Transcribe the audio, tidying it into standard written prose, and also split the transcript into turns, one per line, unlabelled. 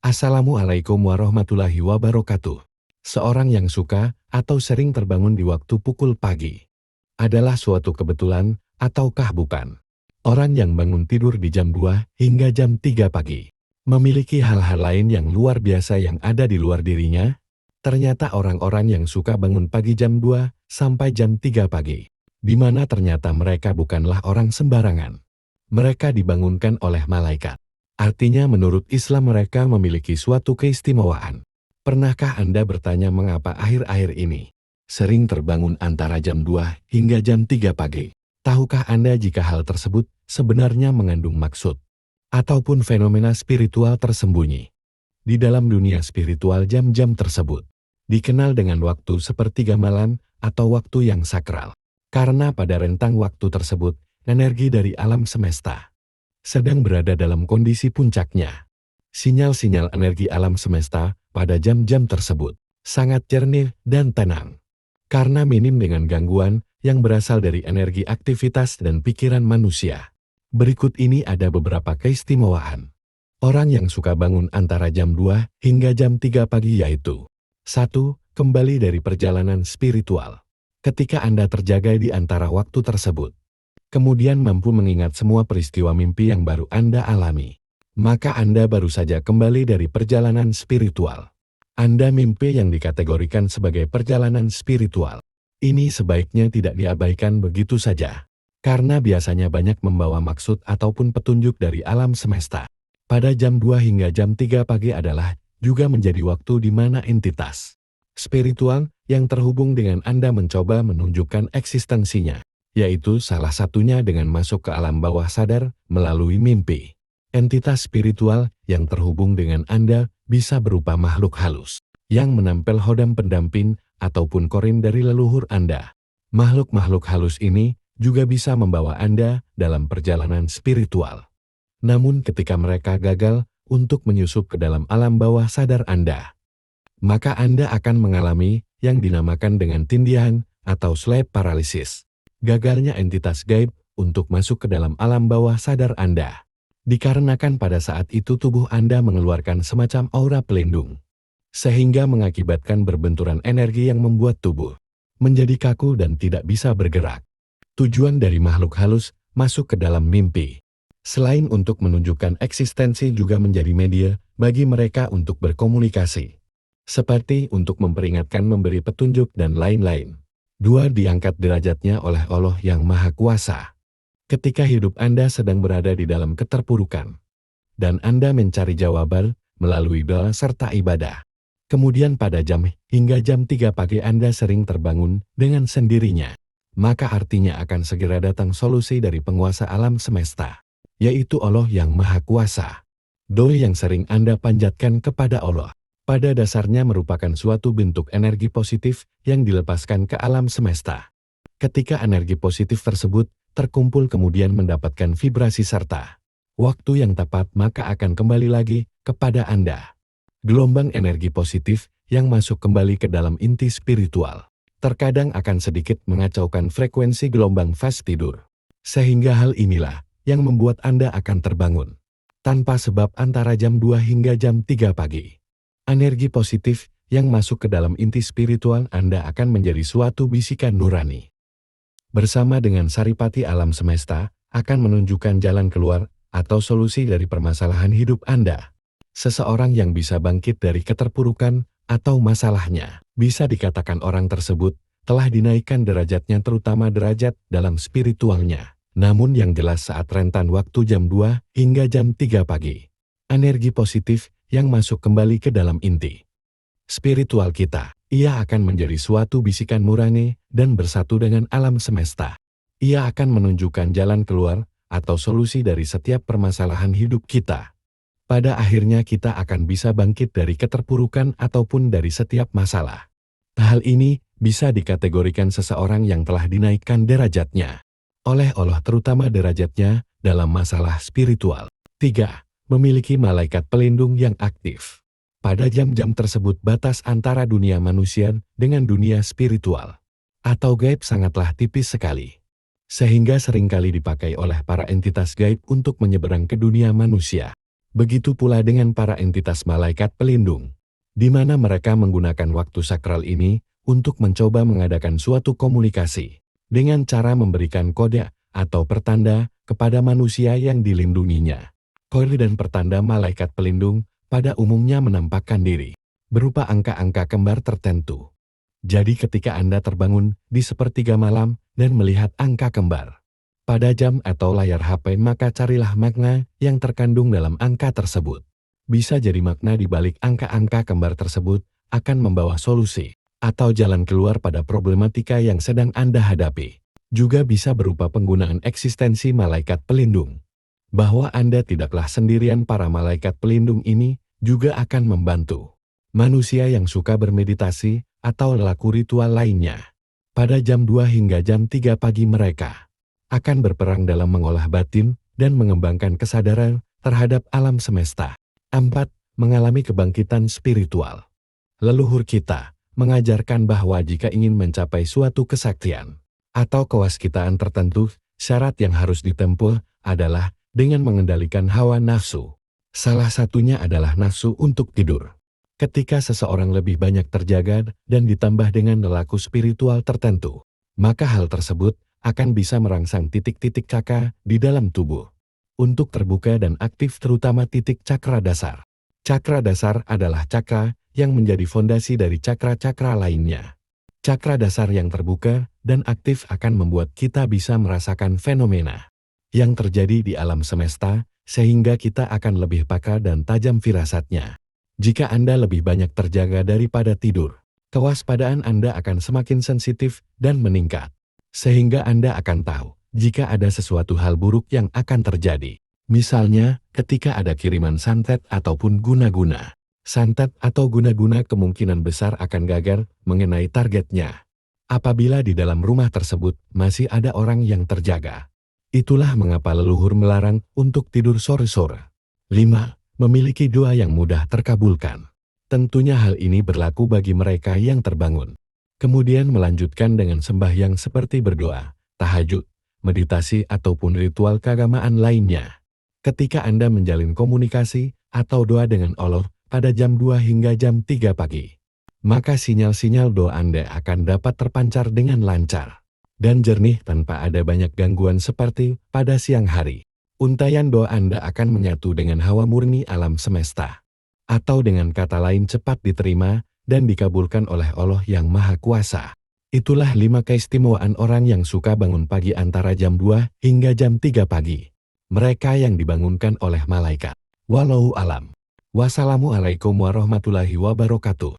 Assalamualaikum warahmatullahi wabarakatuh. Seorang yang suka atau sering terbangun di waktu pukul pagi adalah suatu kebetulan ataukah bukan? Orang yang bangun tidur di jam 2 hingga jam 3 pagi memiliki hal-hal lain yang luar biasa yang ada di luar dirinya. Ternyata orang-orang yang suka bangun pagi jam 2 sampai jam 3 pagi, di mana ternyata mereka bukanlah orang sembarangan. Mereka dibangunkan oleh malaikat. Artinya menurut Islam mereka memiliki suatu keistimewaan. Pernahkah Anda bertanya mengapa akhir-akhir ini sering terbangun antara jam 2 hingga jam 3 pagi? Tahukah Anda jika hal tersebut sebenarnya mengandung maksud ataupun fenomena spiritual tersembunyi? Di dalam dunia spiritual jam-jam tersebut dikenal dengan waktu sepertiga malam atau waktu yang sakral. Karena pada rentang waktu tersebut, energi dari alam semesta sedang berada dalam kondisi puncaknya. Sinyal-sinyal energi alam semesta pada jam-jam tersebut sangat jernih dan tenang. Karena minim dengan gangguan yang berasal dari energi aktivitas dan pikiran manusia. Berikut ini ada beberapa keistimewaan orang yang suka bangun antara jam 2 hingga jam 3 pagi yaitu 1. Kembali dari perjalanan spiritual. Ketika Anda terjaga di antara waktu tersebut, kemudian mampu mengingat semua peristiwa mimpi yang baru Anda alami, maka Anda baru saja kembali dari perjalanan spiritual. Anda mimpi yang dikategorikan sebagai perjalanan spiritual. Ini sebaiknya tidak diabaikan begitu saja, karena biasanya banyak membawa maksud ataupun petunjuk dari alam semesta. Pada jam 2 hingga jam 3 pagi adalah juga menjadi waktu di mana entitas spiritual yang terhubung dengan Anda mencoba menunjukkan eksistensinya, yaitu salah satunya dengan masuk ke alam bawah sadar melalui mimpi. Entitas spiritual yang terhubung dengan Anda bisa berupa makhluk halus, yang menempel hodam pendamping ataupun korin dari leluhur Anda. Makhluk-makhluk halus ini juga bisa membawa Anda dalam perjalanan spiritual. Namun ketika mereka gagal untuk menyusup ke dalam alam bawah sadar Anda, maka Anda akan mengalami yang dinamakan dengan tindihan atau sleep paralysis. Gagalnya entitas gaib untuk masuk ke dalam alam bawah sadar Anda, dikarenakan pada saat itu tubuh Anda mengeluarkan semacam aura pelindung, sehingga mengakibatkan berbenturan energi yang membuat tubuh menjadi kaku dan tidak bisa bergerak. Tujuan dari makhluk halus masuk ke dalam mimpi, selain untuk menunjukkan eksistensi juga menjadi media bagi mereka untuk berkomunikasi, seperti untuk memperingatkan, memberi petunjuk, dan lain-lain. 2. Diangkat derajatnya oleh Allah yang Maha Kuasa. Ketika hidup Anda sedang berada di dalam keterpurukan, dan Anda mencari jawaban melalui doa serta ibadah, kemudian pada jam hingga jam 3 pagi Anda sering terbangun dengan sendirinya, maka artinya akan segera datang solusi dari penguasa alam semesta, yaitu Allah yang Maha Kuasa. Doa yang sering Anda panjatkan kepada Allah pada dasarnya merupakan suatu bentuk energi positif yang dilepaskan ke alam semesta. Ketika energi positif tersebut terkumpul kemudian mendapatkan vibrasi serta waktu yang tepat, maka akan kembali lagi kepada Anda. Gelombang energi positif yang masuk kembali ke dalam inti spiritual terkadang akan sedikit mengacaukan frekuensi gelombang fase tidur. Sehingga hal inilah yang membuat Anda akan terbangun tanpa sebab antara jam 2 hingga jam 3 pagi. Energi positif yang masuk ke dalam inti spiritual Anda akan menjadi suatu bisikan nurani. Bersama dengan saripati alam semesta, akan menunjukkan jalan keluar atau solusi dari permasalahan hidup Anda. Seseorang yang bisa bangkit dari keterpurukan atau masalahnya, bisa dikatakan orang tersebut telah dinaikkan derajatnya, terutama derajat dalam spiritualnya. Namun yang jelas saat rentan waktu jam 2 hingga jam 3 pagi, energi positif yang masuk kembali ke dalam inti spiritual kita, ia akan menjadi suatu bisikan nurani dan bersatu dengan alam semesta. Ia akan menunjukkan jalan keluar atau solusi dari setiap permasalahan hidup kita. Pada akhirnya kita akan bisa bangkit dari keterpurukan ataupun dari setiap masalah. Hal ini bisa dikategorikan seseorang yang telah dinaikkan derajatnya oleh Allah, terutama derajatnya dalam masalah spiritual. 3. Memiliki malaikat pelindung yang aktif. Pada jam-jam tersebut batas antara dunia manusia dengan dunia spiritual atau gaib sangatlah tipis sekali, sehingga seringkali dipakai oleh para entitas gaib untuk menyeberang ke dunia manusia. Begitu pula dengan para entitas malaikat pelindung, di mana mereka menggunakan waktu sakral ini untuk mencoba mengadakan suatu komunikasi dengan cara memberikan kode atau pertanda kepada manusia yang dilindunginya. Kode dan pertanda malaikat pelindung pada umumnya menampakkan diri berupa angka-angka kembar tertentu. Jadi ketika Anda terbangun di sepertiga malam dan melihat angka kembar pada jam atau layar HP, maka carilah makna yang terkandung dalam angka tersebut. Bisa jadi makna di balik angka-angka kembar tersebut akan membawa solusi atau jalan keluar pada problematika yang sedang Anda hadapi. Juga bisa berupa penggunaan eksistensi malaikat pelindung. Bahwa Anda tidaklah sendirian, para malaikat pelindung ini juga akan membantu manusia yang suka bermeditasi atau laku ritual lainnya. Pada jam 2 hingga jam 3 pagi mereka akan berperang dalam mengolah batin dan mengembangkan kesadaran terhadap alam semesta. 4. Mengalami kebangkitan spiritual. Leluhur kita mengajarkan bahwa jika ingin mencapai suatu kesaktian atau kewaskitaan tertentu, syarat yang harus ditempuh adalah dengan mengendalikan hawa nafsu. Salah satunya adalah nafsu untuk tidur. Ketika seseorang lebih banyak terjaga dan ditambah dengan laku spiritual tertentu, maka hal tersebut akan bisa merangsang titik-titik cakra di dalam tubuh untuk terbuka dan aktif, terutama titik cakra dasar. Cakra dasar adalah cakra yang menjadi fondasi dari cakra-cakra lainnya. Cakra dasar yang terbuka dan aktif akan membuat kita bisa merasakan fenomena yang terjadi di alam semesta, sehingga kita akan lebih peka dan tajam firasatnya. Jika Anda lebih banyak terjaga daripada tidur, kewaspadaan Anda akan semakin sensitif dan meningkat, sehingga Anda akan tahu jika ada sesuatu hal buruk yang akan terjadi. Misalnya, ketika ada kiriman santet ataupun guna-guna. Santet atau guna-guna kemungkinan besar akan gagal mengenai targetnya apabila di dalam rumah tersebut masih ada orang yang terjaga. Itulah mengapa leluhur melarang untuk tidur sore-sore. 5. Memiliki doa yang mudah terkabulkan. Tentunya hal ini berlaku bagi mereka yang terbangun kemudian melanjutkan dengan sembahyang seperti berdoa, tahajud, meditasi ataupun ritual keagamaan lainnya. Ketika Anda menjalin komunikasi atau doa dengan Allah pada jam 2 hingga jam 3 pagi, maka sinyal-sinyal doa Anda akan dapat terpancar dengan lancar dan jernih tanpa ada banyak gangguan seperti pada siang hari. Untayan doa Anda akan menyatu dengan hawa murni alam semesta, atau dengan kata lain cepat diterima dan dikabulkan oleh Allah yang Maha Kuasa. Itulah 5 keistimewaan orang yang suka bangun pagi antara jam 2 hingga jam 3 pagi. Mereka yang dibangunkan oleh malaikat. Wallahu alam. Wassalamualaikum warahmatullahi wabarakatuh.